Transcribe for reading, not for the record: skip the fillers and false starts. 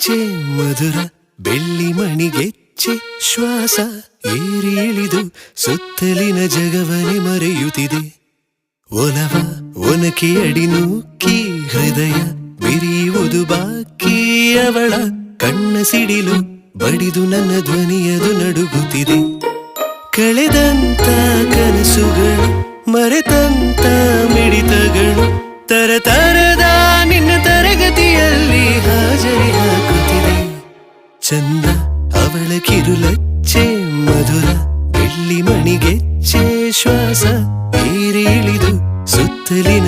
ಹೆಜ್ಜೆ ಮಧುರ ಬೆಳ್ಳಿ ಮಣಿಗೆಚ್ಚೆ ಶ್ವಾಸ ಏರಿ ಇಳಿದು ಸುತ್ತಲಿನ ಜಗವನೆ ಮರೆಯುತ್ತಿದೆ. ಒಲವ ಒನಕೆ ಅಡಿ ನೂಕಿ ಹೃದಯ ಬಿರಿಯುವುದು ಬಾಕಿ. ಅವಳ ಕಣ್ಣ ಸಿಡಿಲು ಬಡಿದು ನನ್ನ ಧ್ವನಿಯದು ನಡುಗುತ್ತಿದೆ. ಕಳೆದಂತ ಕನಸುಗಳು ಮರೆತಂತ ಮಿಡಿತಗಳು ತರತರದ ನಿನ್ನ ತರಗತಿಯಲ್ಲಿ ಹಾಜರಿ ಹಾಕುತ್ತಿದೆ. ಚಂದ ಅವಳ ಕಿರುಲಚ್ಚೆ ಮಧುರ ಬೆಳ್ಳಿ ಮಣಿಗೆಚ್ಚೆ ಶ್ವಾಸ ಏರಿ ಇಳಿದು ಸುತ್ತಲಿನ